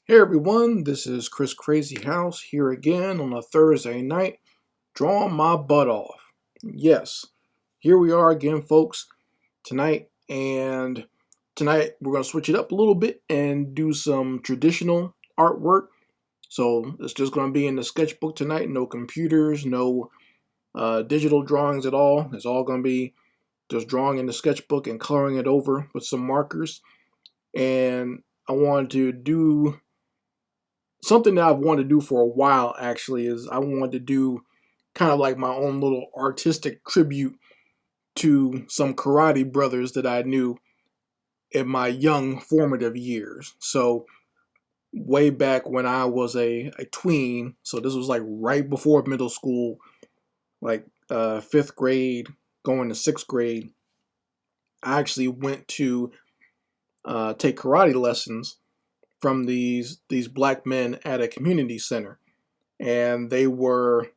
Hey everyone, this is Crazyhouse here again on a Thursday night, drawing my butt off. Yes, here we are again, folks, tonight, and tonight we're going to switch it up a little bit and do some traditional artwork. So it's just going to be in the sketchbook tonight, no computers, no digital drawings at all. It's all going to be just drawing in the sketchbook and coloring it over with some markers. And I wanted to do something that I've wanted to do for a while. Actually, is I wanted to do kind of like my own little artistic tribute to some karate brothers that I knew in my young formative years. So way back when I was a tween, so this was like right before middle school, like 5th grade going to 6th grade, I actually went to take karate lessons from these black men at a community center. And they were,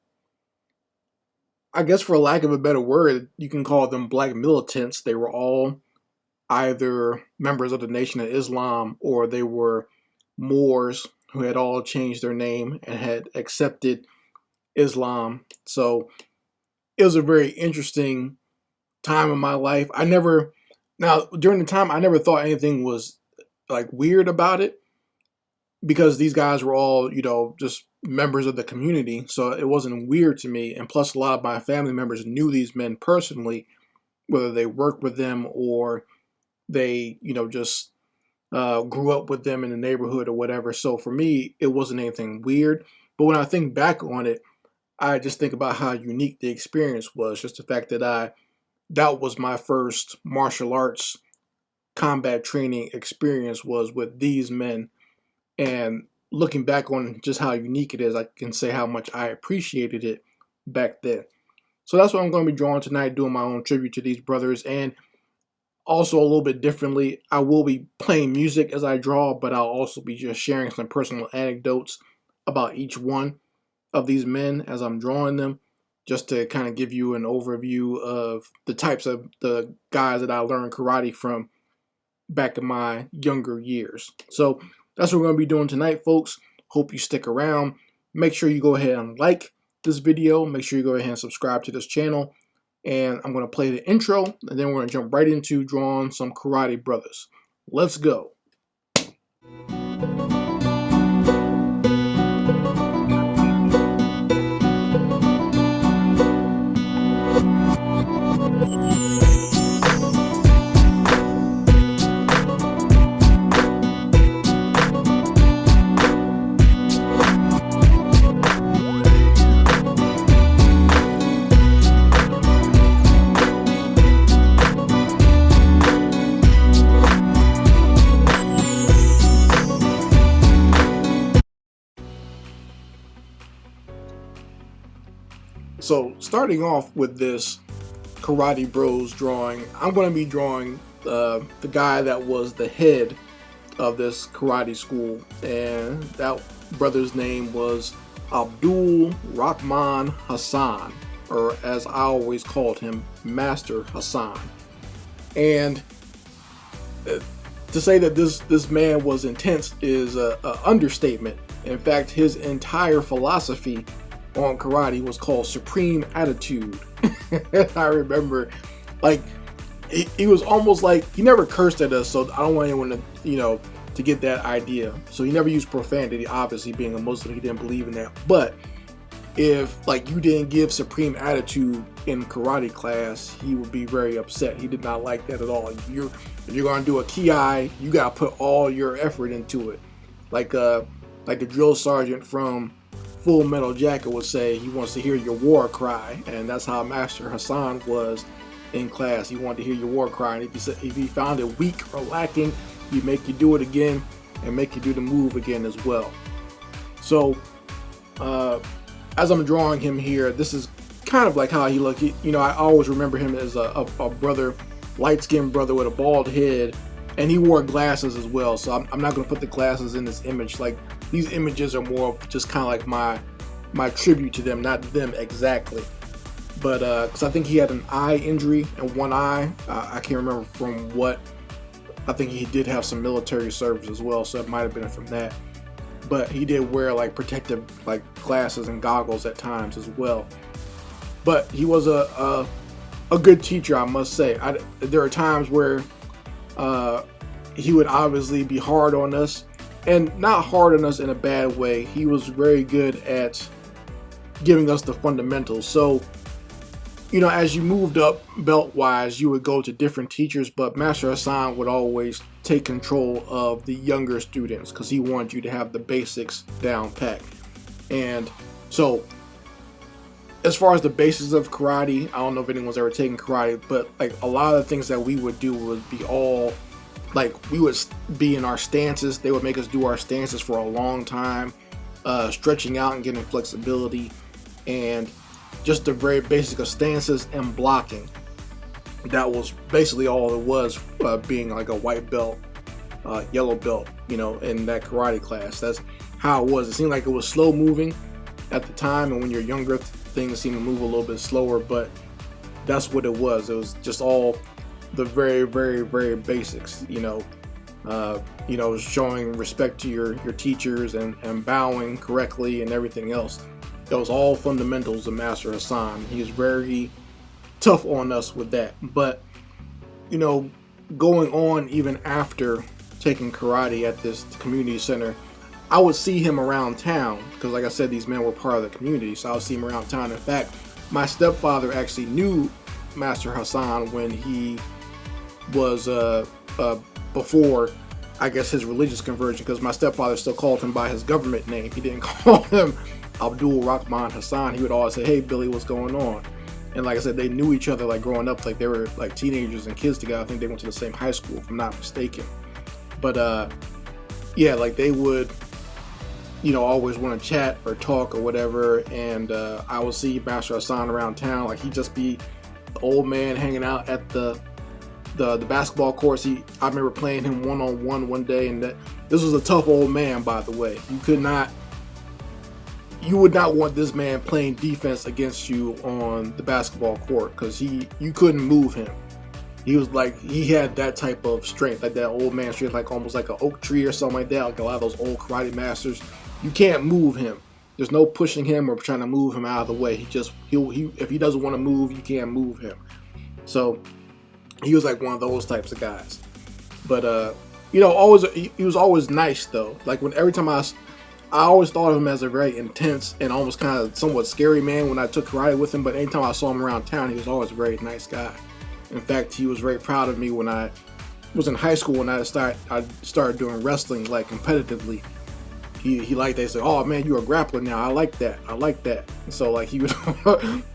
I guess for lack of a better word, you can call them black militants. They were all either members of the Nation of Islam or they were Moors who had all changed their name and had accepted Islam. So it was a very interesting time in my life. Now during the time, I never thought anything was like weird about it, because these guys were all, just members of the community. So it wasn't weird to me. And plus, a lot of my family members knew these men personally, whether they worked with them or they, just grew up with them in the neighborhood or whatever. So for me, it wasn't anything weird. But when I think back on it, I just think about how unique the experience was. Just the fact that that was my first martial arts combat training experience was with these men. And looking back on just how unique it is, I can say how much I appreciated it back then. So that's what I'm going to be drawing tonight, doing my own tribute to these brothers. And also a little bit differently, I will be playing music as I draw, but I'll also be just sharing some personal anecdotes about each one of these men as I'm drawing them, just to kind of give you an overview of the types of the guys that I learned karate from back in my younger years. So that's what we're going to be doing tonight, folks. Hope you stick around. Make sure you go ahead and like this video. Make sure you go ahead and subscribe to this channel. And I'm going to play the intro, and then we're going to jump right into drawing some Karate Brothers. Let's go. So starting off with this Karate Bros drawing, I'm going to be drawing the guy that was the head of this karate school, and that brother's name was Abdul Rahman Hassan, or as I always called him, Master Hassan. And to say that this man was intense is an understatement. In fact, his entire philosophy on karate was called Supreme Attitude. I remember, like, he was almost like, he never cursed at us, so I don't want anyone to, to get that idea. So he never used profanity. Obviously, being a Muslim, he didn't believe in that. But if, like, you didn't give Supreme Attitude in karate class, he would be very upset. He did not like that at all. If you're going to do a ki, you got to put all your effort into it. Like the drill sergeant from Full Metal Jacket would say, he wants to hear your war cry. And that's how Master Hassan was in class. He wanted to hear your war cry. And if he found it weak or lacking, he'd make you do it again and make you do the move again as well. So as I'm drawing him here, this is kind of like how he looked. I always remember him as a brother, light-skinned brother with a bald head, and he wore glasses as well. So I'm not going to put the glasses in this image. Like, these images are more of just kind of like my tribute to them, not them exactly. But because I think he had an eye injury in one eye. I can't remember from what. I think he did have some military service as well, so it might have been from that. but he did wear like protective like glasses and goggles at times as well. But he was a good teacher, I must say. There are times where he would obviously be hard on us, and not hard on us in a bad way. He was very good at giving us the fundamentals. So, you know, as you moved up belt wise, you would go to different teachers, but Master Hassan would always take control of the younger students because he wanted you to have the basics down pat. And so, as far as the basics of karate, I don't know if anyone's ever taken karate, but like a lot of the things that we would do would be all like we would be in our stances. They would make us do our stances for a long time, stretching out and getting flexibility, and just the very basic of stances and blocking. That was basically all it was, being like a white belt, yellow belt, you know, in that karate class. That's how it was. It seemed like it was slow moving at the time, and when you're younger, things seem to move a little bit slower, but that's what it was. It was just all the very, very, very basics, you know, showing respect to your teachers and bowing correctly and everything else. Those all fundamentals of Master Hassan. He was very tough on us with that. But, you know, going on even after taking karate at this community center, I would see him around town because, like I said, these men were part of the community, so I would see him around town. In fact, my stepfather actually knew Master Hassan when he was before, I guess, his religious conversion, because my stepfather still called him by his government name. He didn't call him Abdul, Rahman, Hassan. He would always say, "Hey Billy, what's going on?" And like I said, they knew each other like growing up, like they were like teenagers and kids together. I think they went to the same high school, if I'm not mistaken. But yeah, like they would, you know, always want to chat or talk or whatever. And I would see Master Hassan around town. Like he'd just be the old man hanging out at the basketball courts. I remember playing him one-on-one one day, and this was a tough old man, by the way. You would not want this man playing defense against you on the basketball court, because you couldn't move him. He was like, he had that type of strength, like that old man strength, like almost like an oak tree or something like that, like a lot of those old karate masters. You can't move him. There's no pushing him or trying to move him out of the way. If he doesn't want to move, you can't move him. So he was like one of those types of guys. But you know, he was always nice though. Like every time I always thought of him as a very intense and almost kind of somewhat scary man when I took karate with him. But anytime I saw him around town, he was always a very nice guy. In fact, he was very proud of me when I was in high school, when I started doing wrestling like competitively. He liked that. He said, "Oh man, you're a grappler now. I like that. I like that." And so like he would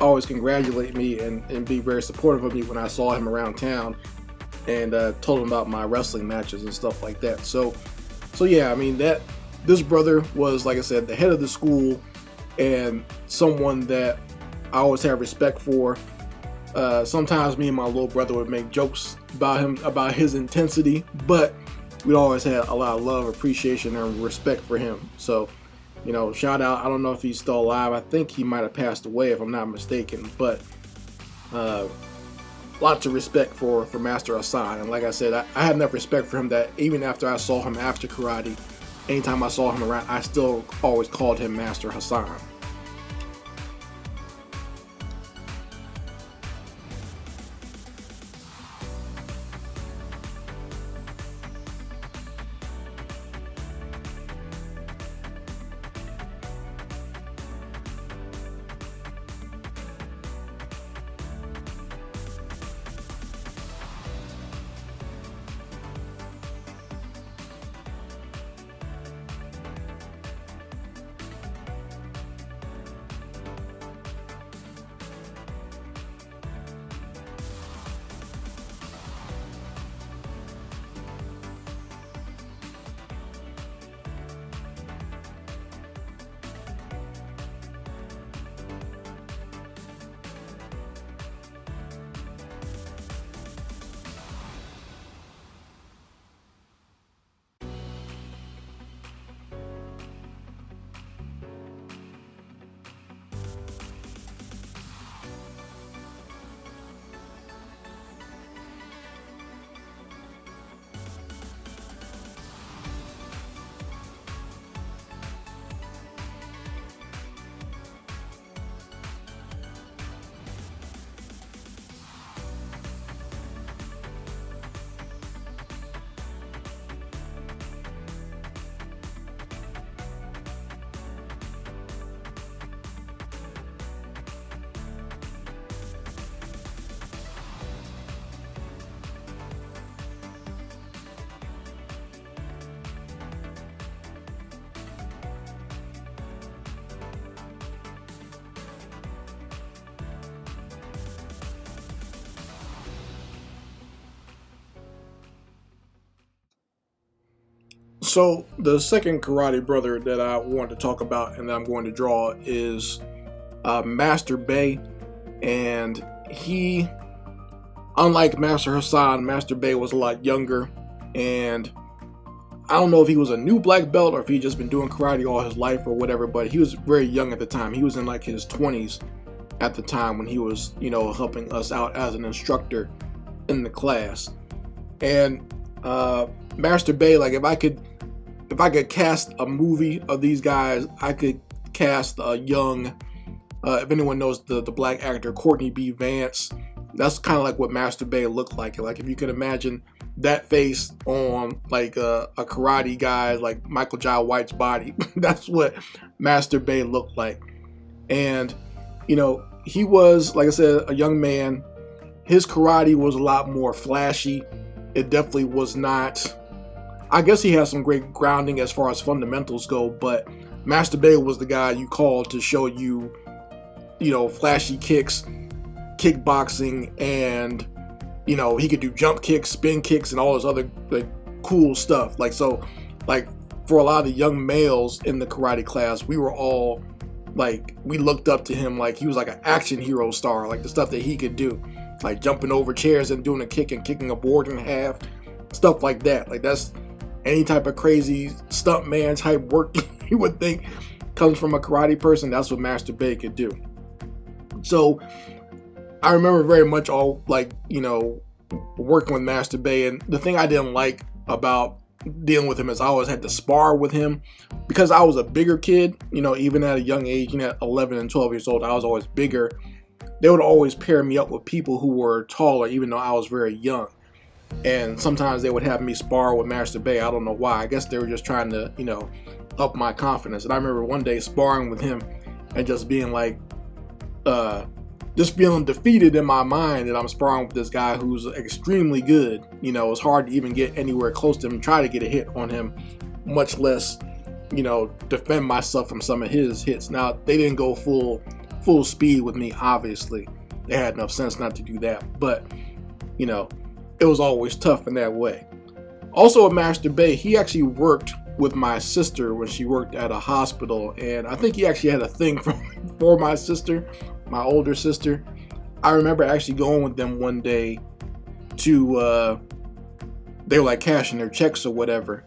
always congratulate me and be very supportive of me when I saw him around town, and told him about my wrestling matches and stuff like that. So yeah, I mean, this brother was, like I said, the head of the school and someone that I always have respect for. Sometimes me and my little brother would make jokes about him, about his intensity, but we always had a lot of love, appreciation, and respect for him. So, you know, shout out. I don't know if he's still alive. I think he might have passed away, if I'm not mistaken. But lots of respect for Master Hassan. And like I said, I had enough respect for him that even after I saw him after karate, anytime I saw him around, I still always called him Master Hassan. So the second karate brother that I want to talk about and that I'm going to draw is Master Bay. And he, unlike Master Hassan, Master Bay was a lot younger, and I don't know if he was a new black belt or if he'd just been doing karate all his life or whatever, but he was very young at the time. He was in like his 20s at the time when he was, helping us out as an instructor in the class. And Master Bay, like if I could cast a movie of these guys, I could cast a young, if anyone knows the black actor Courtney B. Vance, that's kind of like what Master Bay looked like. Like if you could imagine that face on like a karate guy like Michael Jai White's body, that's what Master Bay looked like. And he was, like I said, a young man. His karate was a lot more flashy. It definitely was not, I guess he has some great grounding as far as fundamentals go, but Master Bay was the guy you called to show you, flashy kicks, kickboxing, and he could do jump kicks, spin kicks, and all this other like cool stuff. Like for a lot of the young males in the karate class, we were all like, we looked up to him like he was like an action hero star, like the stuff that he could do, like jumping over chairs and doing a kick and kicking a board in half, stuff like that. Like that's any type of crazy stunt man type work you would think comes from a karate person. That's what Master Bay could do. So I remember very much working with Master Bay, and the thing I didn't like about dealing with him is I always had to spar with him because I was a bigger kid, even at a young age, at 11 and 12 years old, I was always bigger. They would always pair me up with people who were taller, even though I was very young. And sometimes they would have me spar with Master Bay. I don't know why. I guess they were just trying to, up my confidence. And I remember one day sparring with him and just being like, just feeling defeated in my mind that I'm sparring with this guy who's extremely good. It's hard to even get anywhere close to him, try to get a hit on him, much less, defend myself from some of his hits. Now, they didn't go full speed with me, obviously. They had enough sense not to do that. But, it was always tough in that way. Also, at Master Bay, he actually worked with my sister when she worked at a hospital. And I think he actually had a thing for my sister, my older sister. I remember actually going with them one day to, they were like cashing their checks or whatever.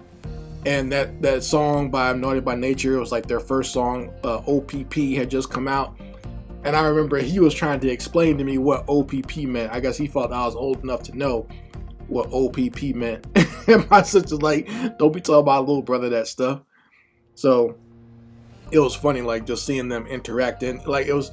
And that song by Naughty by Nature, it was like their first song, OPP, had just come out. And I remember he was trying to explain to me what OPP meant. I guess he thought I was old enough to know what OPP meant. And my sister's like, don't be talking about little brother that stuff. So it was funny, like just seeing them interact. And like it was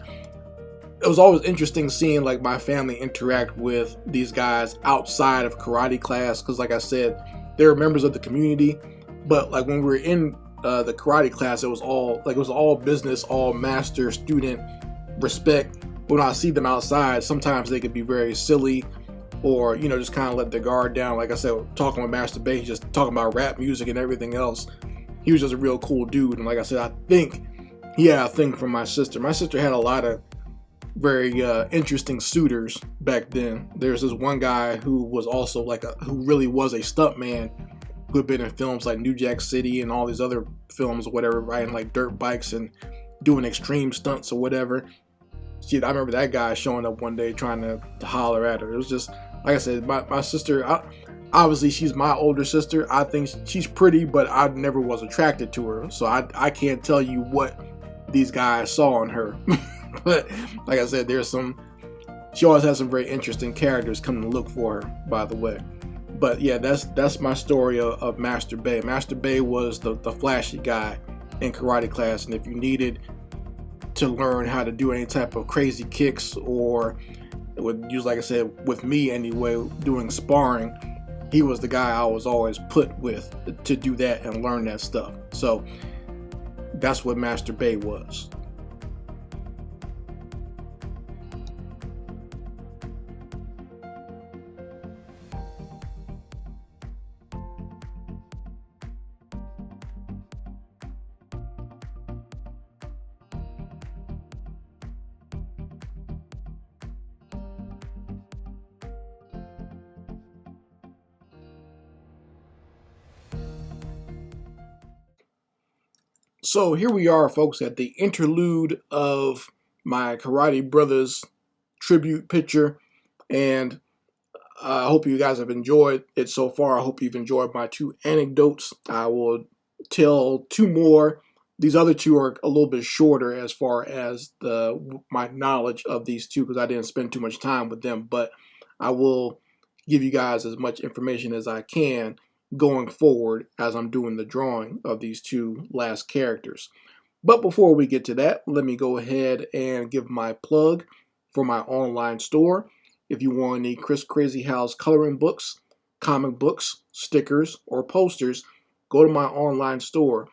always interesting seeing like my family interact with these guys outside of karate class, because like I said, they were members of the community. But like when we were in the karate class, it was all business, all master student respect. When I see them outside, sometimes they could be very silly, or just kind of let their guard down. Like I said, talking with Master Bay, just talking about rap music and everything else. He was just a real cool dude. And like I said, I think he had a thing for my sister. My sister had a lot of very interesting suitors back then. There's this one guy who was also who really was a stunt man, who had been in films like New Jack City and all these other films or whatever, riding like dirt bikes and doing extreme stunts or whatever. Shit, I remember that guy showing up one day trying to holler at her. It was just, like I said, my sister, obviously she's my older sister. I think she's pretty, but I never was attracted to her. So I can't tell you what these guys saw in her. But like I said, she always has some very interesting characters coming to look for her, by the way. But yeah, that's my story of Master Bay. Master Bay was the flashy guy in karate class, and if you needed to learn how to do any type of crazy kicks, or would use, like I said, with me anyway, doing sparring, he was the guy I was always put with to do that and learn that stuff. So that's what Master Bay was. So here we are, folks, at the interlude of my Karate Brothas tribute picture, and I hope you guys have enjoyed it so far. I hope you've enjoyed my two anecdotes. I will tell two more. These other two are a little bit shorter as far as my knowledge of these two, because I didn't spend too much time with them, but I will give you guys as much information as I can going forward as I'm doing the drawing of these two last characters. But before we get to that, let me go ahead and give my plug for my online store. If you want any Chris Crazyhouse coloring books, comic books, stickers, or posters, go to my online store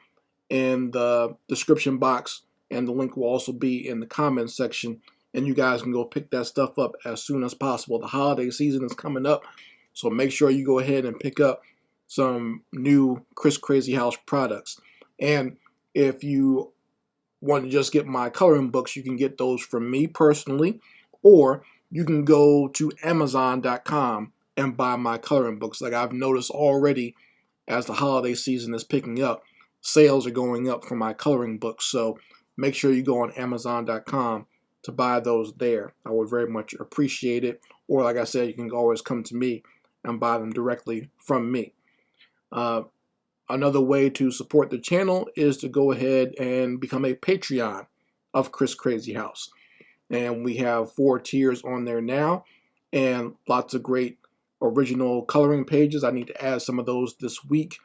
in the description box, and the link will also be in the comments section, and you guys can go pick that stuff up as soon as possible. The holiday season is coming up, so make sure you go ahead and pick up some new Chris Crazyhouse products. And if you want to just get my coloring books, you can get those from me personally, or you can go to Amazon.com and buy my coloring books. Like I've noticed already, as the holiday season is picking up, sales are going up for my coloring books. So make sure you go on Amazon.com to buy those there. I would very much appreciate it. Or like I said, you can always come to me and buy them directly from me. Another way to support the channel is to go ahead and become a Patreon of Chris Crazyhouse. And we have 4 tiers on there now, and lots of great original coloring pages. I need to add some of those this week.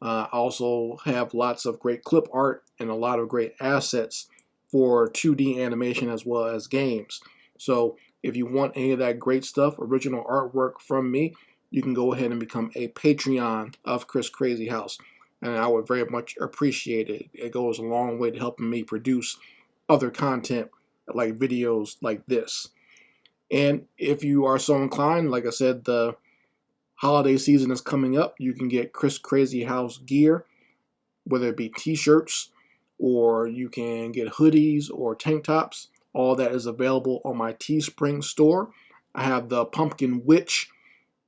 I also have lots of great clip art and a lot of great assets for 2D animation as well as games. So if you want any of that great stuff, original artwork from me, you can go ahead and become a Patreon of Chris Crazyhouse, and I would very much appreciate it. It goes a long way to helping me produce other content like videos like this. And if you are so inclined, like I said, the holiday season is coming up. You can get Chris Crazyhouse gear, whether it be t-shirts, or you can get hoodies or tank tops. All that is available on my Teespring store. I have the Pumpkin Witch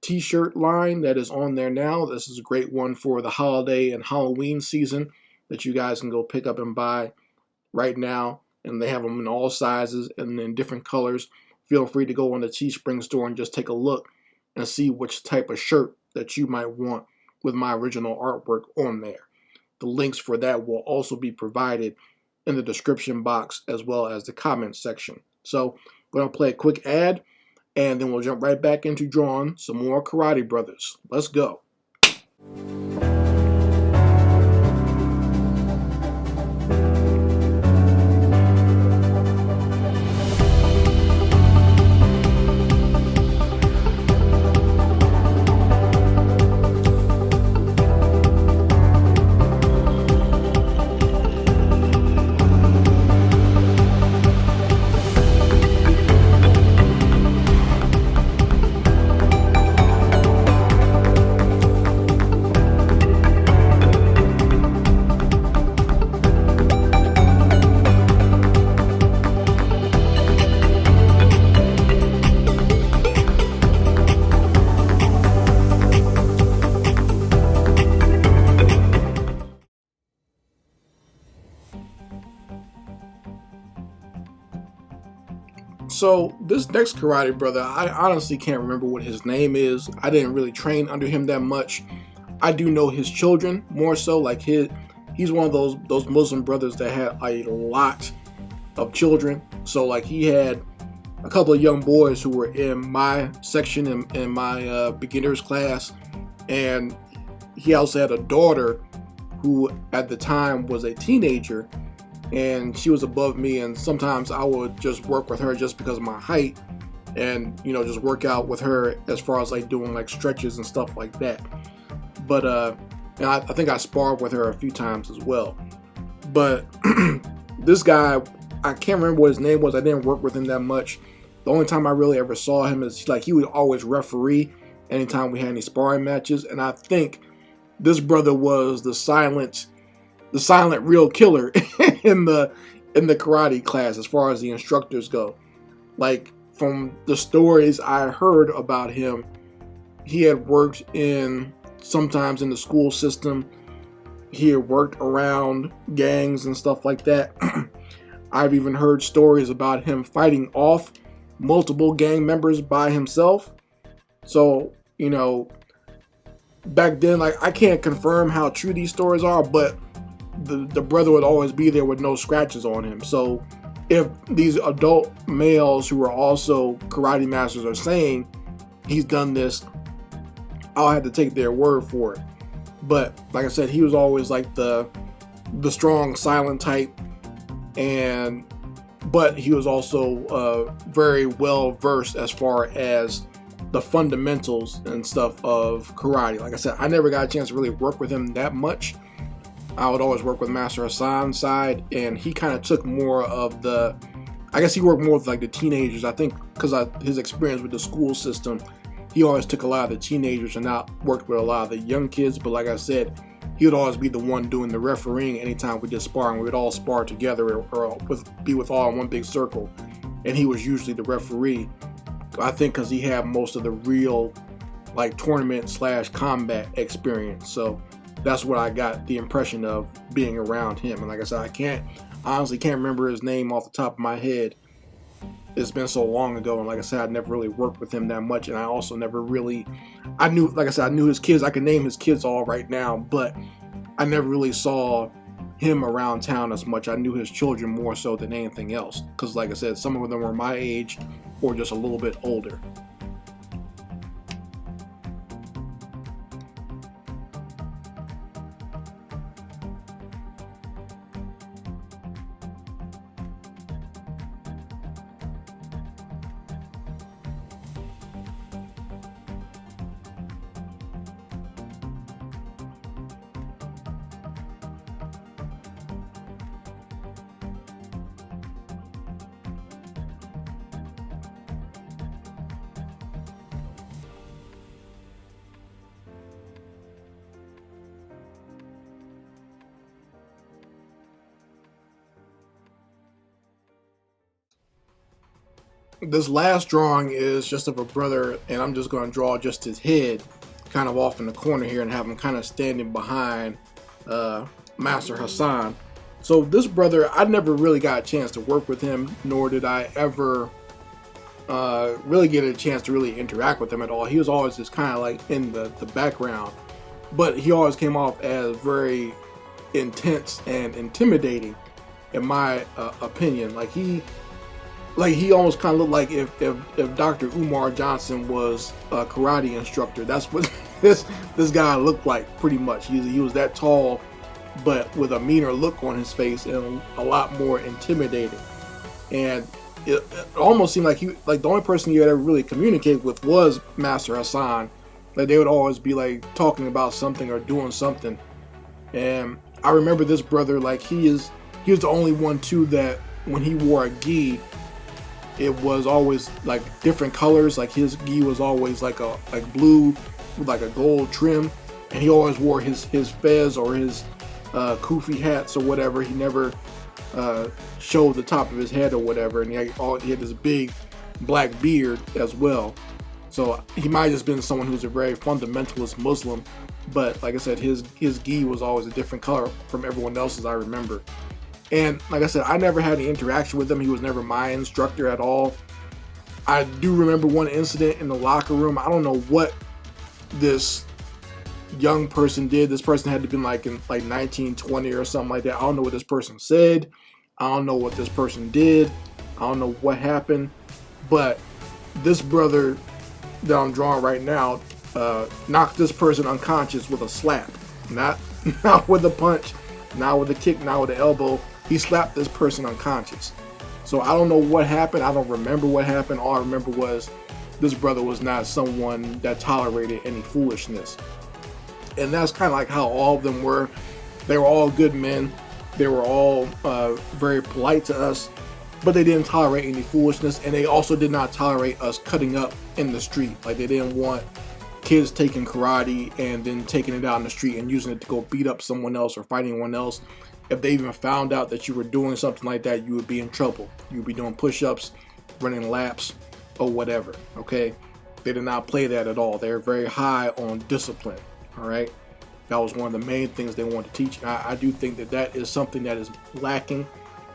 t-shirt line that is on there now. This is a great one for the holiday and Halloween season that you guys can go pick up and buy right now. And they have them in all sizes and in different colors. Feel free to go on the Teespring store and just take a look and see which type of shirt that you might want with my original artwork on there. The links for that will also be provided in the description box as well as the comments section. So we're going to play a quick ad, and then we'll jump right back into drawing some more Karate Brothas. Let's go. So this next Karate Brother, I honestly can't remember what his name is. I didn't really train under him that much. I do know his children more so. Like he's one of those Muslim brothers that had a lot of children. So like he had a couple of young boys who were in my section in my beginners class, and he also had a daughter who at the time was a teenager, and she was above me, and sometimes I would just work with her just because of my height, and you know, just work out with her as far as like doing like stretches and stuff like that. But and I think I sparred with her a few times as well. But this guy, I can't remember what his name was. I didn't work with him that much. The only time I really ever saw him is like he would always referee anytime we had any sparring matches, and I think this brother was the silent real killer in the karate class as far as the instructors go. Like from the stories I heard about him, he had worked sometimes in the school system he had worked around gangs and stuff like that. I've even heard stories about him fighting off multiple gang members by himself. So, you know, back then, like, I can't confirm how true these stories are, but the brother would always be there with no scratches on him. So if these adult males who are also karate masters are saying he's done this, I'll have to take their word for it. But like I said, he was always like the strong, silent type, but he was also very well versed as far as the fundamentals and stuff of karate. Like I said, I never got a chance to really work with him that much. I would always work with Master Hassan's side, and he kind of took more of the, I guess he worked more with like the teenagers. I think because his experience with the school system, he always took a lot of the teenagers and not worked with a lot of the young kids. But like I said, he would always be the one doing the refereeing anytime we did sparring. We would all spar together or be with all in one big circle, and he was usually the referee. I think because he had most of the real like tournament / combat experience. So that's what I got the impression of being around him. And like I said, I honestly can't remember his name off the top of my head. It's been so long ago, and like I said, I never really worked with him that much, and I also never really, I knew his kids. I can name his kids all right now, but I never really saw him around town as much. I knew his children more so than anything else, because like I said, some of them were my age or just a little bit older. This last drawing is just of a brother, and I'm just going to draw just his head kind of off in the corner here and have him kind of standing behind Master Hassan. So this brother, I never really got a chance to work with him, nor did I ever really get a chance to really interact with him at all. He was always just kind of like in the background, but he always came off as very intense and intimidating, in my opinion. Like he almost kind of looked like if Dr. Umar Johnson was a karate instructor. That's what this guy looked like, pretty much. He was that tall, but with a meaner look on his face and a lot more intimidating. And it almost seemed like the only person you had ever really communicated with was Master Hassan. Like they would always be like talking about something or doing something. And I remember this brother, like he was the only one too that when he wore a gi, it was always like different colors. Like his gi was always like blue with like a gold trim, and he always wore his fez or his kufi hats or whatever. He never showed the top of his head or whatever, and he had this big black beard as well. So he might have just been someone who's a very fundamentalist Muslim, but like I said, his gi was always a different color from everyone else's, I remember. And like I said, I never had any interaction with him. He was never my instructor at all. I do remember one incident in the locker room. I don't know what this young person did. This person had to be like in like 1920 or something like that. I don't know what this person said. I don't know what this person did. I don't know what happened. But this brother that I'm drawing right now knocked this person unconscious with a slap. Not with a punch, not with a kick, not with an elbow. He slapped this person unconscious. So I don't know what happened. I don't remember what happened. All I remember was this brother was not someone that tolerated any foolishness. And that's kind of like how all of them were. They were all good men. They were all very polite to us, but they didn't tolerate any foolishness. And they also did not tolerate us cutting up in the street. Like they didn't want kids taking karate and then taking it out in the street and using it to go beat up someone else or fight anyone else. If they even found out that you were doing something like that, you would be in trouble. You would be doing push-ups, running laps, or whatever, okay? They did not play that at all. They're very high on discipline, all right? That was one of the main things they wanted to teach. And I do think that that is something that is lacking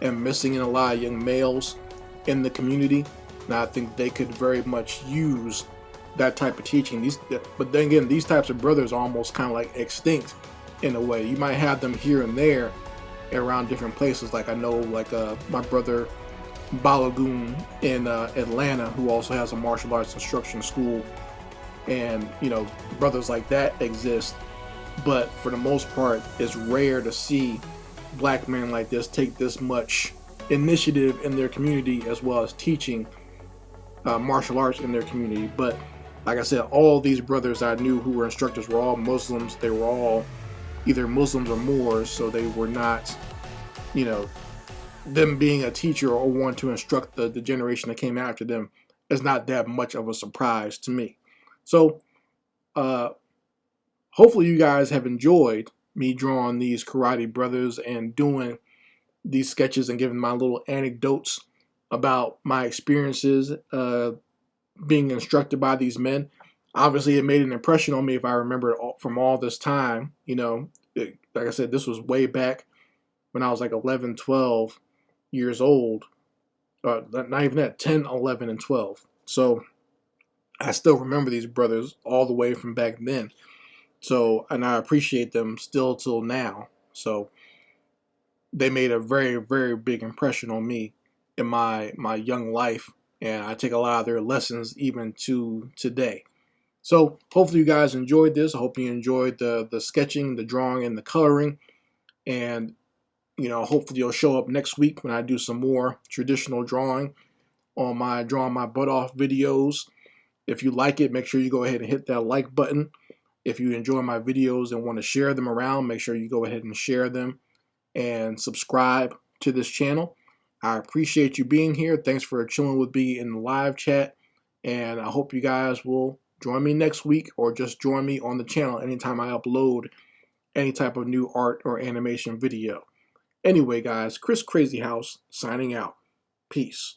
and missing in a lot of young males in the community. And I think they could very much use that type of teaching. But then again, these types of brothers are almost kind of like extinct in a way. You might have them here and there around different places. Like I know, like my brother Balagoon in Atlanta, who also has a martial arts instruction school, and you know, brothers like that exist. But for the most part, it's rare to see black men like this take this much initiative in their community, as well as teaching martial arts in their community. But like I said, all these brothers I knew who were instructors were all Muslims. They were all either Muslims or Moors, so they were not, you know, them being a teacher or one to instruct the generation that came after them is not that much of a surprise to me. So hopefully you guys have enjoyed me drawing these Karate Brothas and doing these sketches and giving my little anecdotes about my experiences being instructed by these men. Obviously, it made an impression on me if I remember it from all this time. You know, like I said, this was way back when I was like 11, 12 years old. Not even that, 10, 11, and 12. So I still remember these brothers all the way from back then. So, and I appreciate them still till now. So they made a very, very big impression on me in my young life. And I take a lot of their lessons even to today. So hopefully you guys enjoyed this. I hope you enjoyed the sketching, the drawing, and the coloring. And, you know, hopefully you'll show up next week when I do some more traditional drawing on my Drawing My Butt Off videos. If you like it, make sure you go ahead and hit that like button. If you enjoy my videos and want to share them around, make sure you go ahead and share them and subscribe to this channel. I appreciate you being here. Thanks for chilling with me in the live chat. And I hope you guys will join me next week, or just join me on the channel anytime I upload any type of new art or animation video. Anyway, guys, Crazyhouse signing out. Peace.